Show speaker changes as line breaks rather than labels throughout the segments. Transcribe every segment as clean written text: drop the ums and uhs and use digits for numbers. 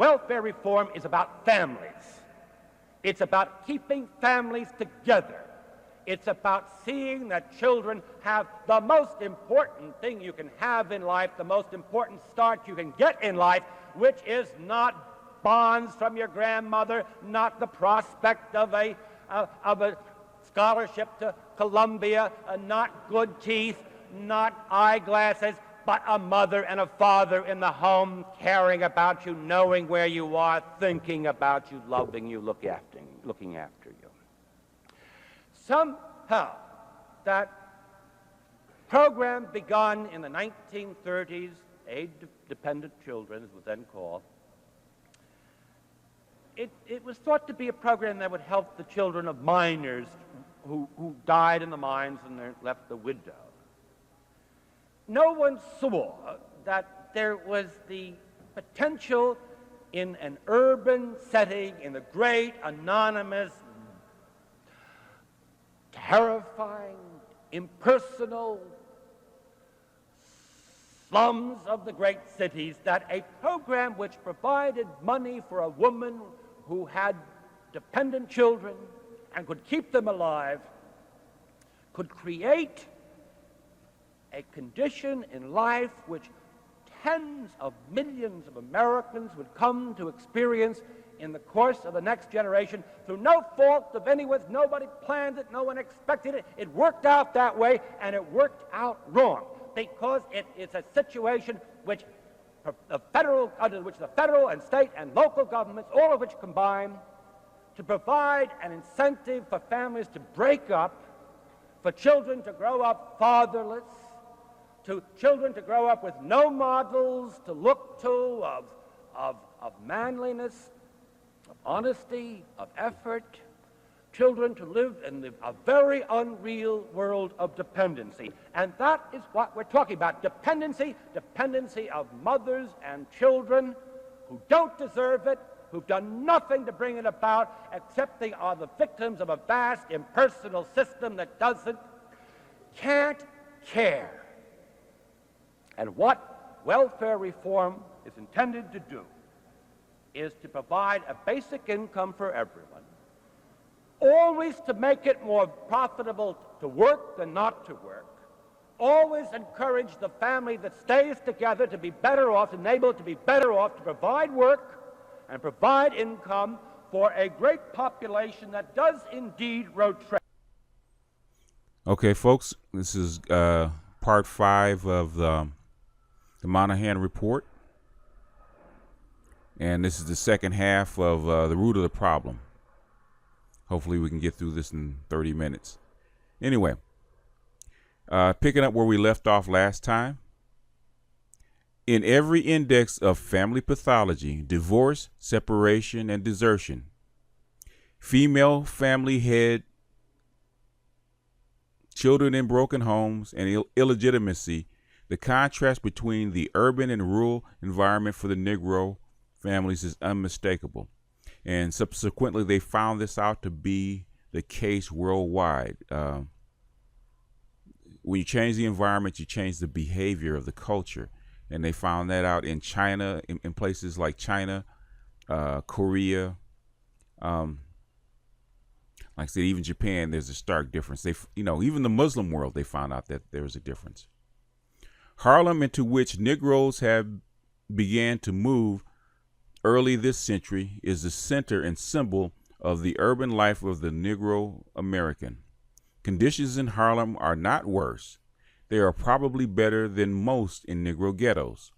welfare reform is about families. It's about keeping families together. It's about seeing that children have the most important thing you can have in life, the most important start you can get in life, which is not bonds from your grandmother, not the prospect of a scholarship to Columbia, not good teeth, not eyeglasses, but a mother and a father in the home caring about you, knowing where you are, thinking about you, loving you, looking after you. Somehow, that program begun in the 1930s, aid-dependent children, as it was then called, it was thought to be a program that would help the children of miners who died in the mines and they're left the widow. No one saw that there was the potential in an urban setting, in the great, anonymous, terrifying, impersonal slums of the great cities, that a program which provided money for a woman who had dependent children and could keep them alive could create a condition in life which tens of millions of Americans would come to experience in the course of the next generation through no fault of anyone's. Nobody planned it, no one expected it. It worked out that way, and it worked out wrong because it is a situation which under which the federal and state and local governments, all of which combine to provide an incentive for families to break up, for children to grow up fatherless, to children to grow up with no models to look to of manliness, of honesty, of effort, children to live in a very unreal world of dependency. And that is what we're talking about, dependency of mothers and children who don't deserve it, who've done nothing to bring it about, except they are the victims of a vast impersonal system that can't care. And what welfare reform is intended to do is to provide a basic income for everyone, always to make it more profitable to work than not to work, always encourage the family that stays together to be better off, enabled to be better off, to provide work and provide income for a great population that does indeed rotate.
Okay, folks, this is part 5 of the Moynihan Report, and this is the second half of the root of the problem. Hopefully we can get through this in 30 minutes. Anyway, picking up where we left off last time, in every index of family pathology, divorce, separation, and desertion, female family head, children in broken homes, and illegitimacy, the contrast between the urban and rural environment for the Negro families is unmistakable. And subsequently, they found this out to be the case worldwide. When you change the environment, you change the behavior of the culture. And they found that out in China, in places like China, Korea, like I said, even Japan, there's a stark difference. Even the Muslim world, they found out that there was a difference. Harlem, into which Negroes have began to move early this century, is the center and symbol of the urban life of the Negro American. Conditions in Harlem are not worse. They are probably better than most in Negro ghettos.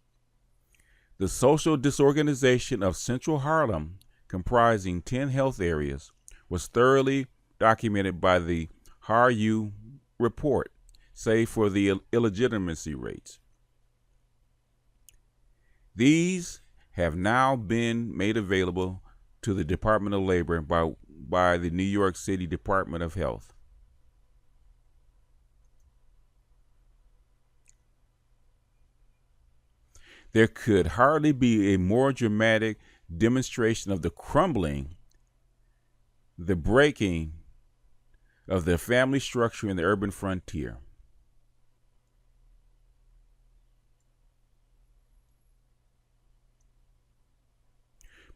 The social disorganization of Central Harlem, comprising 10 health areas, was thoroughly documented by the HARU report, save for the illegitimacy rates. These have now been made available to the Department of Labor by the New York City Department of Health. There could hardly be a more dramatic demonstration of the crumbling, the breaking of the family structure in the urban frontier.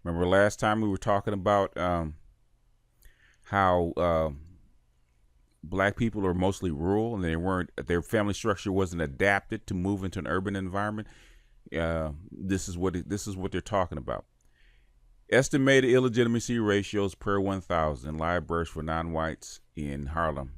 Remember last time we were talking about how black people are mostly rural and their family structure wasn't adapted to move into an urban environment. This is what they're talking about. Estimated illegitimacy ratios per 1,000 live births for non-whites in Harlem.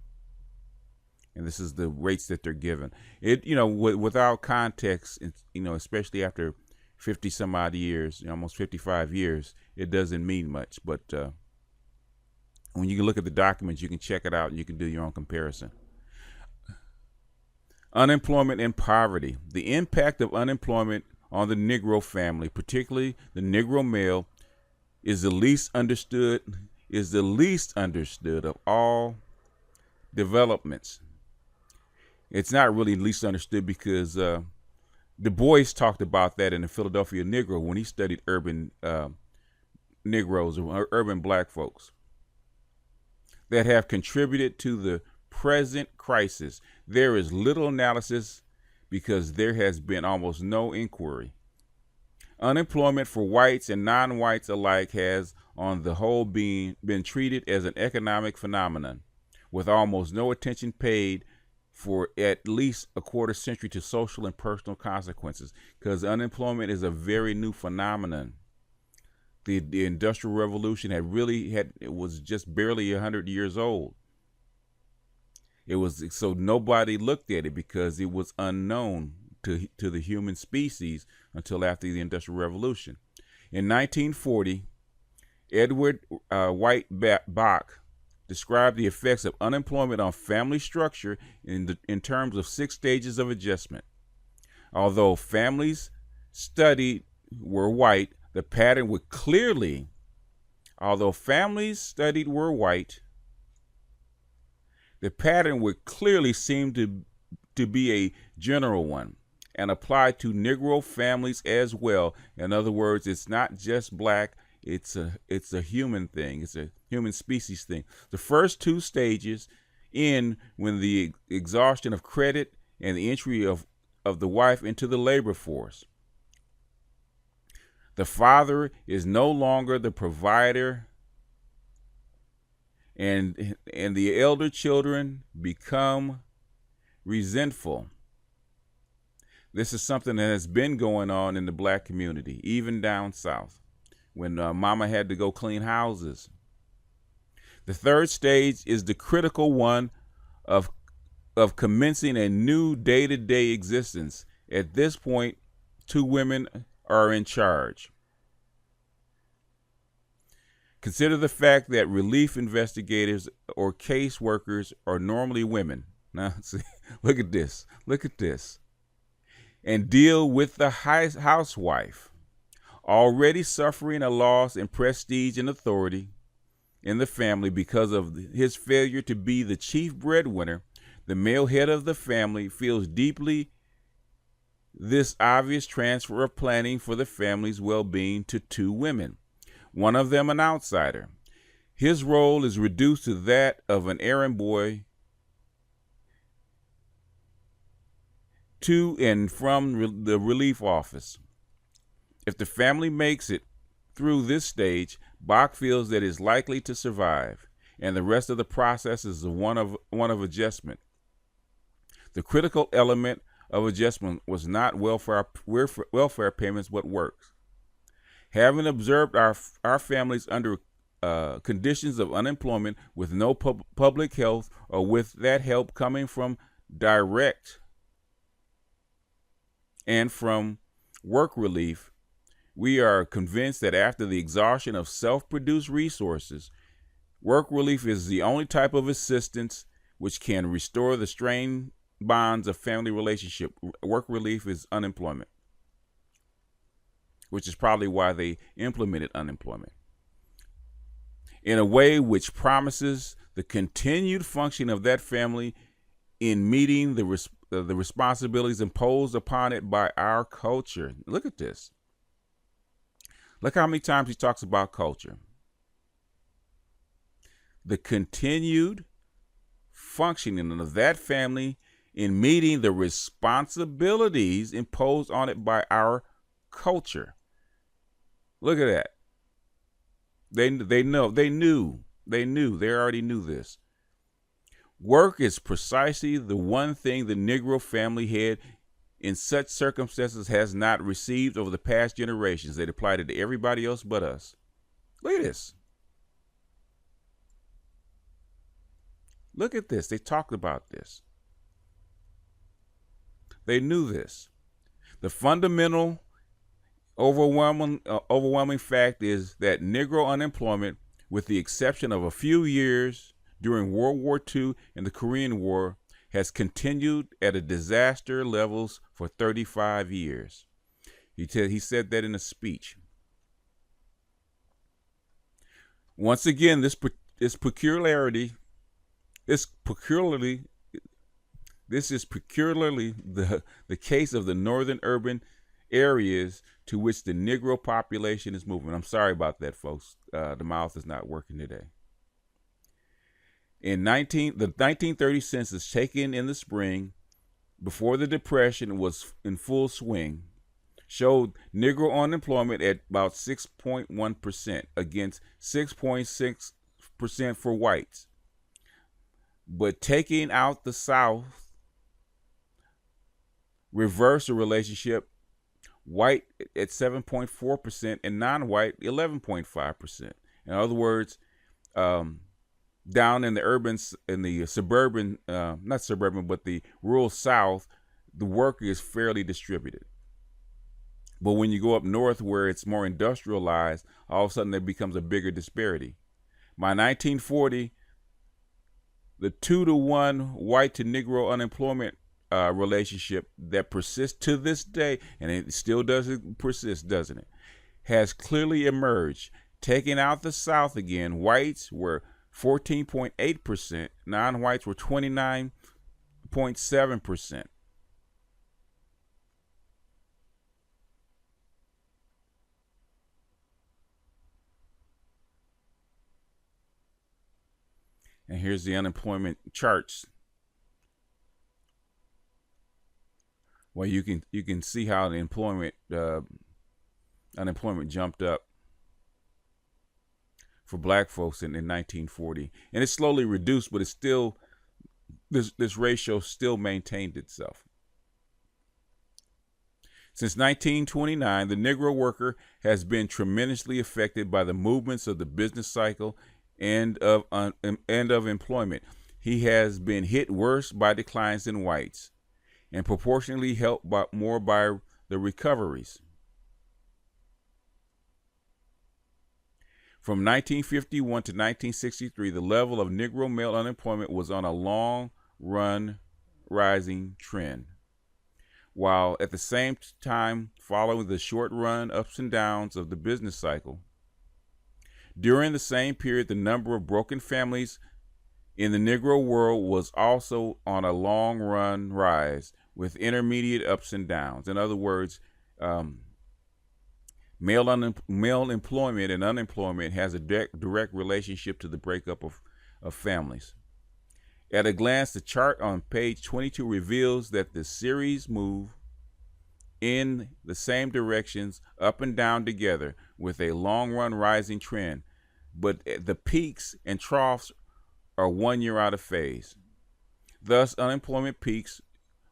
And this is the rates that they're given. It, without context, especially after 50 some odd years, almost 55 years, it doesn't mean much. But when you can look at the documents, you can check it out and you can do your own comparison. Unemployment and poverty. The impact of unemployment on the Negro family, particularly the Negro male, is the least understood of all developments. It's not really least understood because Du Bois talked about that in the Philadelphia Negro when he studied urban Negroes or urban black folks that have contributed to the present crisis. There is little analysis because there has been almost no inquiry. Unemployment for whites and non-whites alike has, on the whole, been treated as an economic phenomenon, with almost no attention paid for at least a quarter century to social and personal consequences, because unemployment is a very new phenomenon. The Industrial Revolution it was just barely 100 years old. So nobody looked at it because it was unknown to the human species until after the Industrial Revolution. In 1940, Edward White Bach described the effects of unemployment on family structure in terms of 6 stages of adjustment. Although families studied were white, the pattern would clearly seem to be a general one and apply to Negro families as well. In other words, it's not just black, it's a human thing. It's a human species thing. The first 2 stages end when the exhaustion of credit and the entry of the wife into the labor force. The father is no longer the provider, and the elder children become resentful. This is something that has been going on in the black community, even down south, when mama had to go clean houses. The third stage is the critical one of commencing a new day-to-day existence. At this point, 2 women are in charge. Consider the fact that relief investigators or caseworkers are normally women. Now, see, look at this. And deal with the housewife, already suffering a loss in prestige and authority in the family because of his failure to be the chief breadwinner. The male head of the family feels deeply this obvious transfer of planning for the family's well-being to 2 women, one of them an outsider. His role is reduced to that of an errand boy to and from the relief office. If the family makes it through this stage, Bach feels that it's likely to survive, and the rest of the process is one of adjustment. The critical element of adjustment was not welfare payments, but works. Having observed our families under conditions of unemployment with no public health, or with that help coming from direct and from work relief, we are convinced that after the exhaustion of self-produced resources, work relief is the only type of assistance which can restore the strained bonds of family relationship. Work relief is unemployment, which is probably why they implemented unemployment, in a way which promises the continued function of that family in meeting the responsibilities imposed upon it by our culture. Look at this. Look how many times he talks about culture. The continued functioning of that family in meeting the responsibilities imposed on it by our culture. Look at that. They already knew this. Work is precisely the one thing the Negro family head in such circumstances has not received over the past generations. They applied it to everybody else but us. Look at this. Look at this. They talked about this. They knew this. The fundamental overwhelming fact is that Negro unemployment, with the exception of a few years during World War II and the Korean War, has continued at a disaster levels for 35 years. He said that in a speech. Once again, this is peculiarly the case of the northern urban areas to which the Negro population is moving. I'm sorry about that, folks. The mouth is not working today. The 1930 census, taken in the spring before the Depression was in full swing, showed Negro unemployment at about 6.1% against 6.6% for whites. But taking out the South reversed the relationship, white at 7.4% and non-white 11.5%. In other words, down in the suburban, not suburban, but the rural South, the work is fairly distributed. But when you go up north where it's more industrialized, all of a sudden there becomes a bigger disparity. By 1940, the 2-to-1 white to Negro unemployment relationship that persists to this day, and it still doesn't persist, doesn't it, has clearly emerged. Taking out the South again, whites were 14.8%, non-whites were 29.7%. And here's the unemployment charts. Well, you can see how the unemployment jumped up for black folks in 1940, and it's slowly reduced, but it's still this ratio still maintained itself. Since 1929, the Negro worker has been tremendously affected by the movements of the business cycle and of employment. He has been hit worse by declines than whites, and proportionally helped more by the recoveries. From 1951 to 1963, the level of Negro male unemployment was on a long-run rising trend, while at the same time following the short-run ups and downs of the business cycle. During the same period, the number of broken families in the Negro world was also on a long-run rise, with intermediate ups and downs. In other words, male employment and unemployment has a direct relationship to the breakup of families. At a glance, the chart on page 22 reveals that the series move in the same directions, up and down together, with a long-run rising trend, but the peaks and troughs are 1 year out of phase. Thus, unemployment peaks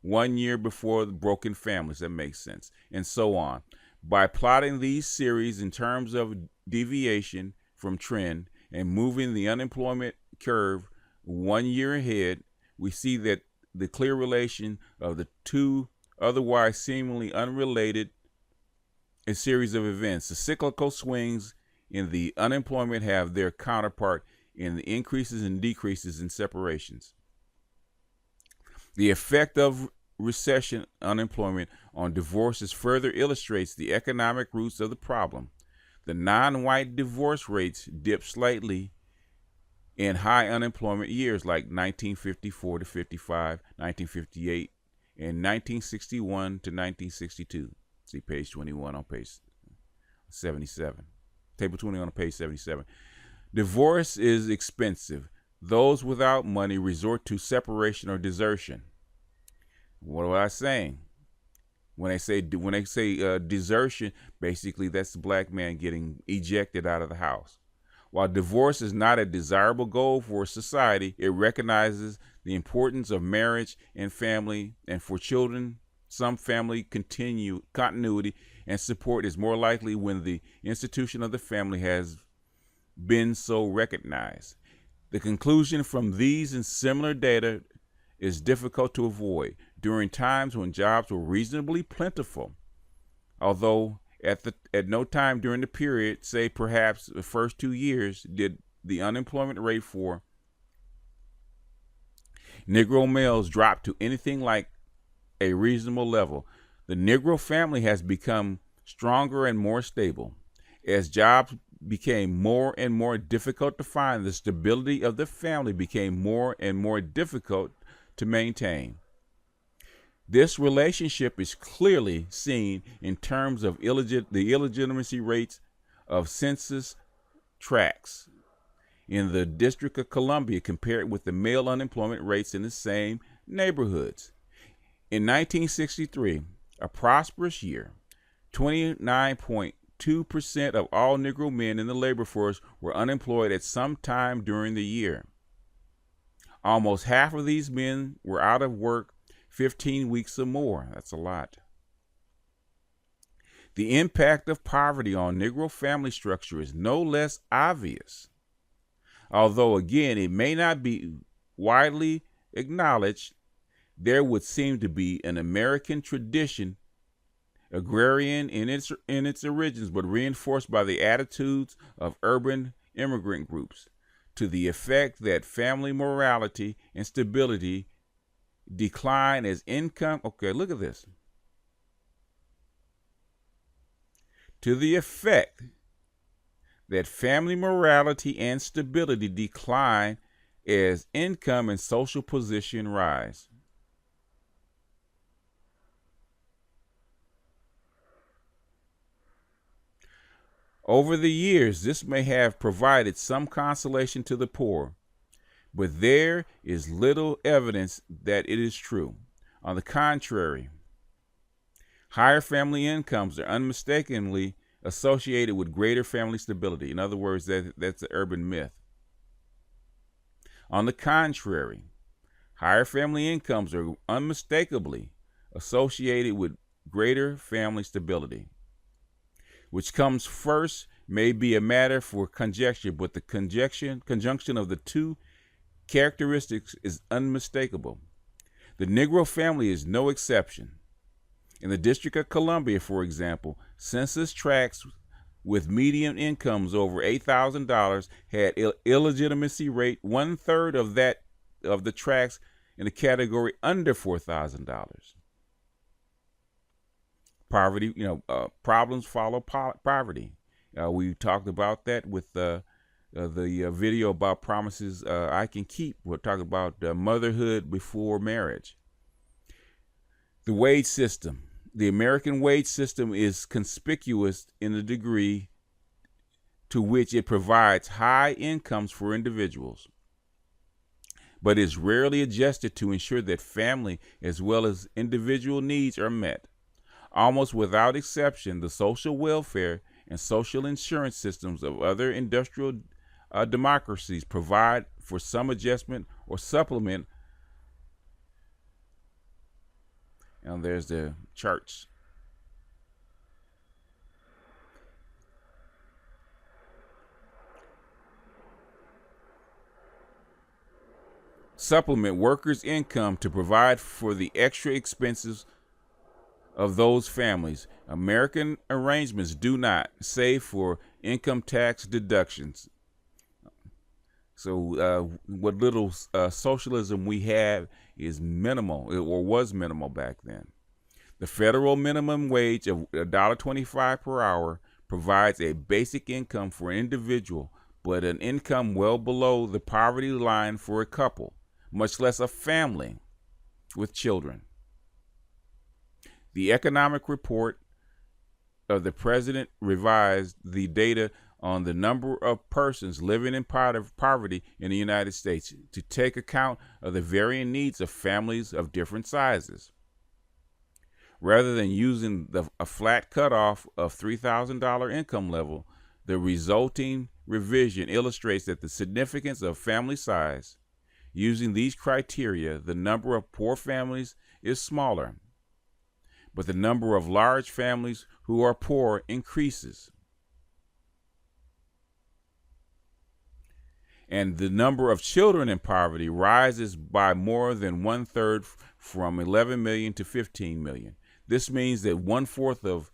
1 year before the broken families. That makes sense, and so on. By plotting these series in terms of deviation from trend and moving the unemployment curve 1 year ahead, we see that the clear relation of the two otherwise seemingly unrelated a series of events. The cyclical swings in the unemployment have their counterpart in the increases and decreases in separations. The effect of recession unemployment on divorces further illustrates the economic roots of the problem. The non-white divorce rates dip slightly in high unemployment years like 1954 to 55, 1958, and 1961 to 1962. See page 21 on page 77. Table 20 on page 77. Divorce is expensive. Those without money resort to separation or desertion. What am I saying? When they say desertion, basically that's the black man getting ejected out of the house. While divorce is not a desirable goal for society, it recognizes the importance of marriage and family, and for children, some family continuity and support is more likely when the institution of the family has been so recognized. The conclusion from these and similar data is difficult to avoid. During times when jobs were reasonably plentiful, although at no time during the period, say perhaps the first 2 years, did the unemployment rate for Negro males drop to anything like a reasonable level. The Negro family has become stronger and more stable. As jobs became more and more difficult to find, the stability of the family became more and more difficult to maintain. This relationship is clearly seen in terms of the illegitimacy rates of census tracts in the District of Columbia compared with the male unemployment rates in the same neighborhoods. In 1963, a prosperous year, 29.2% of all Negro men in the labor force were unemployed at some time during the year. Almost half of these men were out of work 15 weeks or more. That's a lot. The impact of poverty on Negro family structure is no less obvious. Although, again, it may not be widely acknowledged, there would seem to be an American tradition, agrarian in its origins, but reinforced by the attitudes of urban immigrant groups, to the effect that family morality and stability decline as income. Okay, look at this. To the effect that family morality and stability decline as income and social position rise. Over the years, this may have provided some consolation to the poor, but there is little evidence that it is true. On the contrary, higher family incomes are unmistakably associated with greater family stability. In other words, that's an urban myth. On the contrary, higher family incomes are unmistakably associated with greater family stability. Which comes first may be a matter for conjecture, but the conjunction of the two characteristics is unmistakable. The Negro family is no exception. In the District of Columbia, for example, census tracts with median incomes over $8,000 had illegitimacy rate 1/3 of the tracts in the category under $4,000. Poverty, problems follow poverty. We talked about that with the video about promises I can keep. We're talking about motherhood before marriage. The wage system. The American wage system is conspicuous in the degree to which it provides high incomes for individuals, but is rarely adjusted to ensure that family as well as individual needs are met. Almost without exception, the social welfare and social insurance systems of other industrial democracies provide for some adjustment or supplement. And there's the charts. Supplement workers' income to provide for the extra expenses of those families. American arrangements do not, save for income tax deductions. So what little socialism we have is minimal, or was minimal back then. The federal minimum wage of $1.25 per hour provides a basic income for an individual, but an income well below the poverty line for a couple, much less a family with children. The economic report of the president revised the data on the number of persons living in poverty in the United States to take account of the varying needs of families of different sizes. Rather than using a flat cutoff of $3,000 income level, The resulting revision illustrates that the significance of family size. Using these criteria, the number of poor families is smaller, but the number of large families who are poor increases. And the number of children in poverty rises by more than 1/3 from 11 million to 15 million. This means that 1/4 of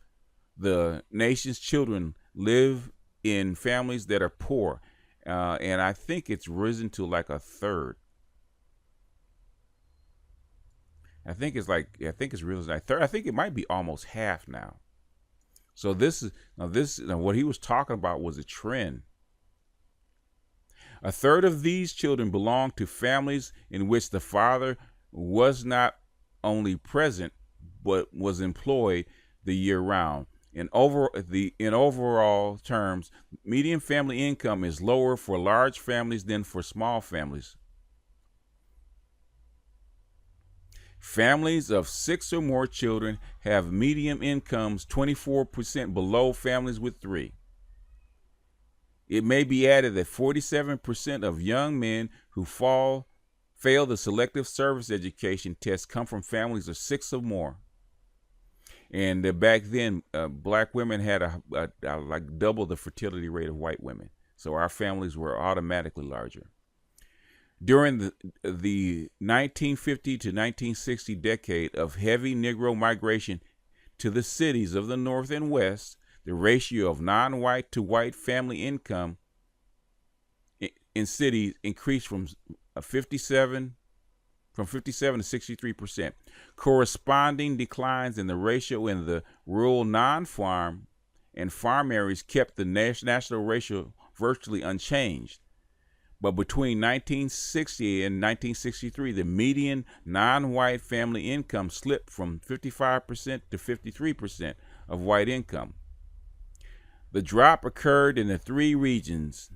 the nation's children live in families that are poor. And I think it's risen to like 1/3. I think it's really like 1/3. I think it might be almost half now. So this is what he was talking about was a trend. 1/3 of these children belong to families in which the father was not only present but was employed the year round. In overall terms, median family income is lower for large families than for small families. Families of 6 or more children have median incomes 24% below families with 3. It may be added that 47% of young men who fail the selective service education test come from families of 6 or more. And back then, black women had like double the fertility rate of white women. So our families were automatically larger. During the 1950 to 1960 decade of heavy Negro migration to the cities of the North and West, the ratio of non-white to white family income in cities increased from 57 to 63%. Corresponding declines in the ratio in the rural non-farm and farm areas kept the national ratio virtually unchanged. But between 1960 and 1963, the median non-white family income slipped from 55% to 53% of white income. The drop occurred in three regions,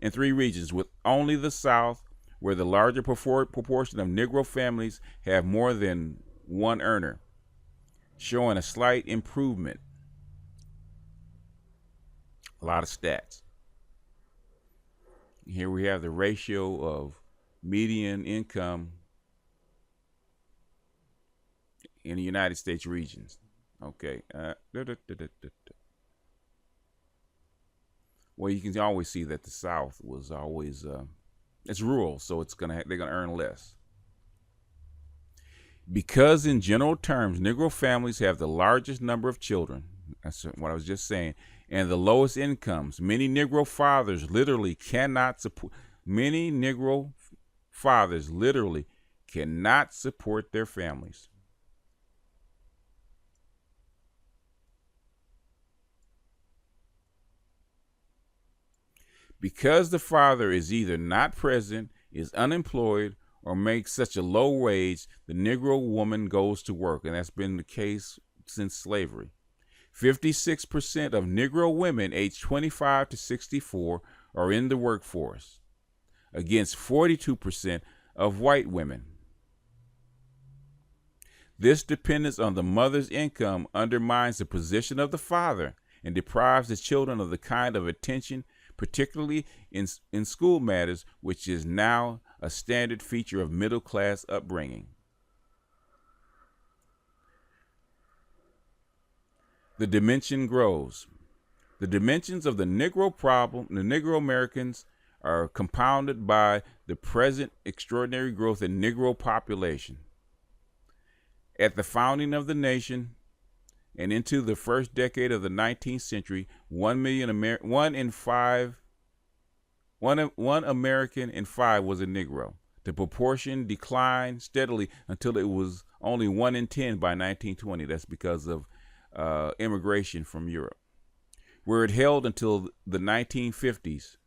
with only the South, where the larger proportion of Negro families have more than one earner, showing a slight improvement. A lot of stats. Here we have the ratio of median income in the United States regions. Okay. Well, you can always see that the South was always it's rural, so they're gonna earn less. Because in general terms, Negro families have the largest number of children. That's what I was just saying. And the lowest incomes. Many Negro fathers literally cannot support their families. Because the father is either not present, is unemployed, or makes such a low wage, the Negro woman goes to work, and that's been the case since slavery. 56% of Negro women aged 25 to 64 are in the workforce, against 42% of white women. This dependence on the mother's income undermines the position of the father and deprives the children of the kind of attention, particularly in school matters, which is now a standard feature of middle-class upbringing. The dimension grows. The dimensions of the Negro problem, the Negro Americans, are compounded by the present extraordinary growth in Negro population. At the founding of the nation and into the first decade of the 19th century, 1 American in 5 was a Negro. The proportion declined steadily until it was only 1 in 10 by 1920. That's because of immigration from Europe, where it held until the 1950s,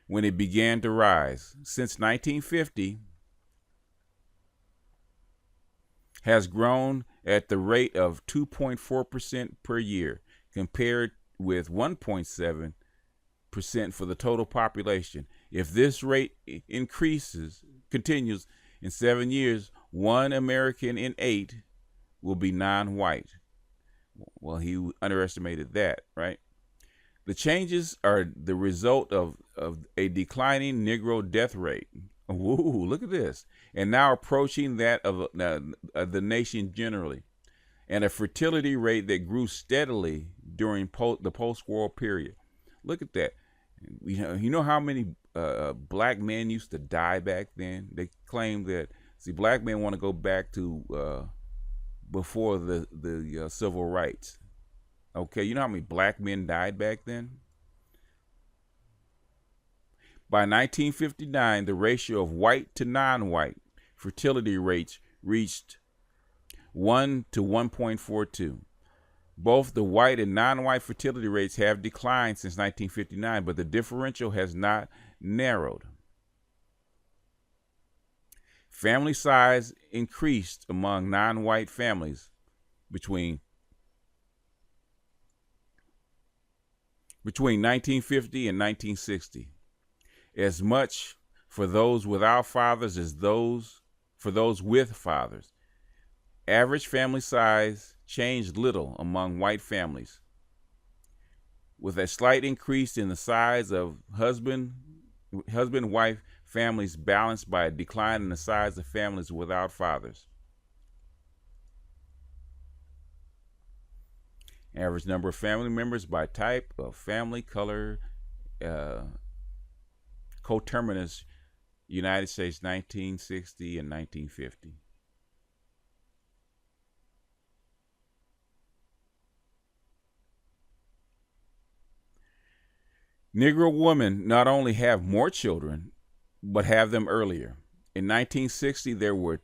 when it began to rise. Since 1950, has grown at the rate of 2.4% per year, compared with 1.7% for the total population. If this rate continues in 7 years, 1 American in 8 will be non-white. Well, he underestimated that, right? The changes are the result of a declining Negro death rate. Ooh, look at this. And now approaching that of the nation generally, and a fertility rate that grew steadily during the post-war period. Look at that. You know how many black men used to die back then? They claim that, see, black men want to go back to before the civil rights. Okay, you know how many black men died back then? By 1959, the ratio of white to non-white fertility rates reached 1 to 1.42. Both the white and non-white fertility rates have declined since 1959, but the differential has not narrowed. Family size increased among non-white families between 1950 and 1960, as much for those without fathers as for those with fathers. Average family size changed little among white families, with a slight increase in the size of husband-wife families balanced by a decline in the size of families without fathers. Average number of family members by type of family, color, coterminous, United States, 1960 and 1950. Negro women not only have more children, but have them earlier. In 1960, there were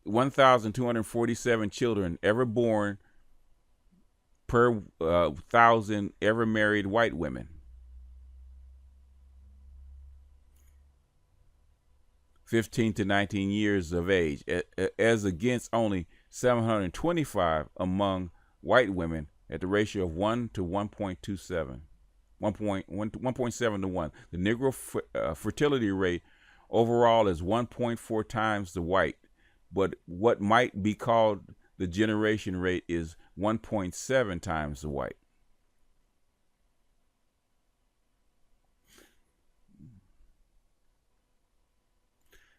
1,247 children ever born per 1,000 ever married white women. 15 to 19 years of age, as against only 725 among white women at the ratio of 1 to 1.27. 1.7 to 1. The Negro fertility rate overall is 1.4 times the white, but what might be called the generation rate is 1.7 times the white.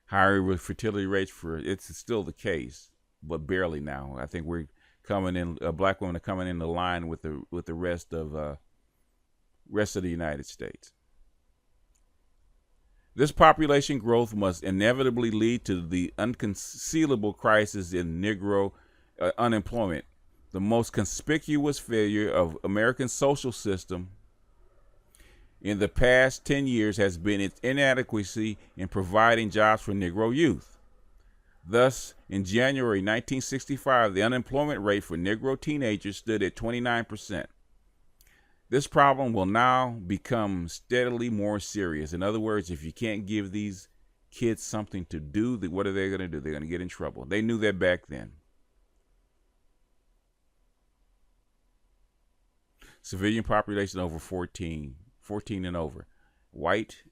Higher fertility rates it's still the case, but barely now. I think we're coming in. Black women are coming into line with the rest of the United States. This population growth must inevitably lead to the unconcealable crisis in Negro unemployment, the most conspicuous failure of American social system in the past 10 years has been its inadequacy in providing jobs for Negro youth. Thus, in January 1965, the unemployment rate for Negro teenagers stood at 29%. This problem will now become steadily more serious. In other words, if you can't give these kids something to do, what are they going to do? They're going to get in trouble. They knew that back then. Civilian population over 14 and over. White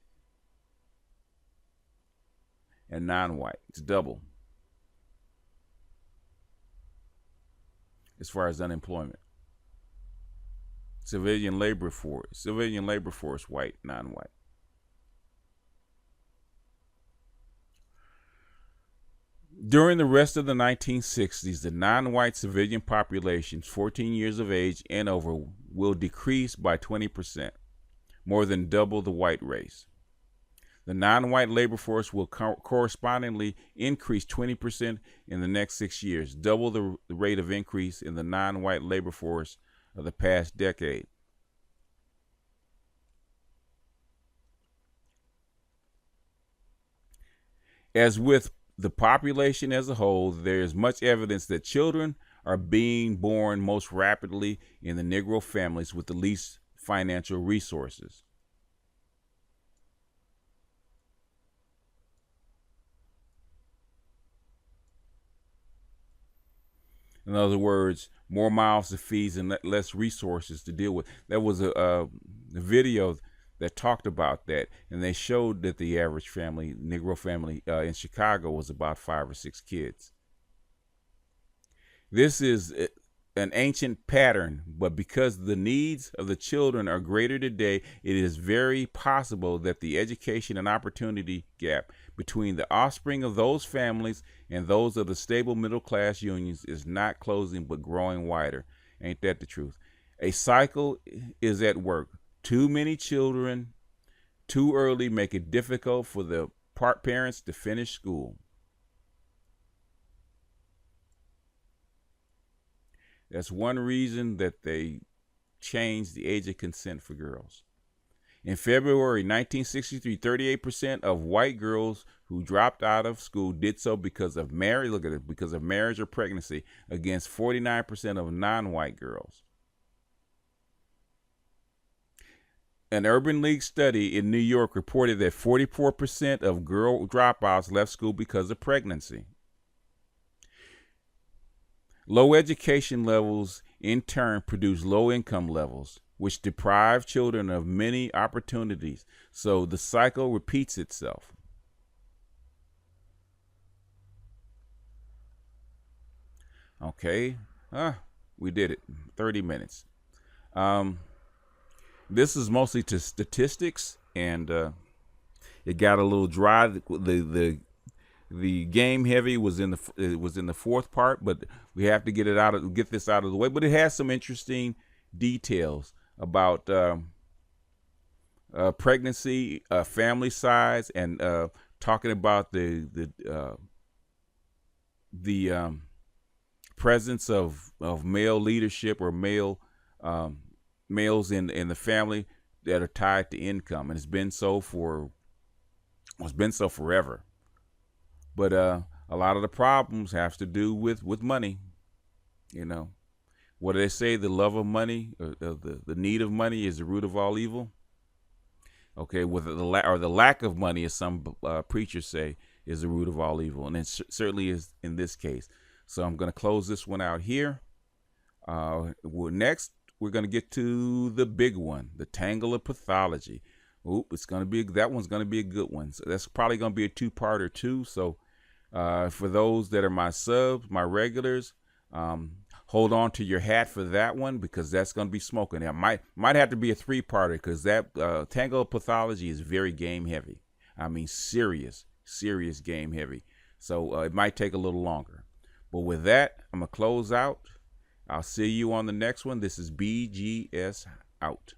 and non-white. It's double as far as unemployment. Civilian labor force, white, non-white. During the rest of the 1960s, the non-white civilian populations 14 years of age and over will decrease by 20%, more than double the white race. The non-white labor force will correspondingly increase 20% in the next 6 years, double the rate of increase in the non-white labor force of the past decade. As with the population as a whole, there is much evidence that children are being born most rapidly in the Negro families with the least financial resources. In other words, more mouths to feed and less resources to deal with. There was a video that talked about that, and they showed that the average family, Negro family in Chicago, was about 5 or 6 kids. This is an ancient pattern, but because the needs of the children are greater today, it is very possible that the education and opportunity gap between the offspring of those families and those of the stable middle class unions is not closing but growing wider. Ain't that the truth? A cycle is at work. Too many children too early make it difficult for the parents to finish school. That's one reason that they changed the age of consent for girls. In February 1963, 38% of white girls who dropped out of school did so because of marriage. Look at it, because of marriage or pregnancy, against 49% of non-white girls. An Urban League study in New York reported that 44% of girl dropouts left school because of pregnancy. Low education levels, in turn, produce low income levels, which deprive children of many opportunities. So the cycle repeats itself. Okay, we did it. 30 minutes. This is mostly to statistics, and it got a little dry. The game heavy was in the fourth part, but we have to get this out of the way. But it has some interesting details about pregnancy, family size, and talking about the presence of male leadership or males in the family that are tied to income, and it's been so forever. But a lot of the problems have to do with money. You know, what do they say? The love of money, the need of money, is the root of all evil. Okay, with the lack of money, as some preachers say, is the root of all evil, and it certainly is in this case. So I'm going to close this one out here. Next, we're going to get to the big one, the tangle of pathology. That one's going to be a good one. So that's probably going to be a two-parter too. So for those that are my subs, my regulars, hold on to your hat for that one, because that's going to be smoking. It might have to be a three-parter, because that tangle of pathology is very game heavy. I mean, serious game heavy. So it might take a little longer. But with that, I'm going to close out. I'll see you on the next one. This is BGS out.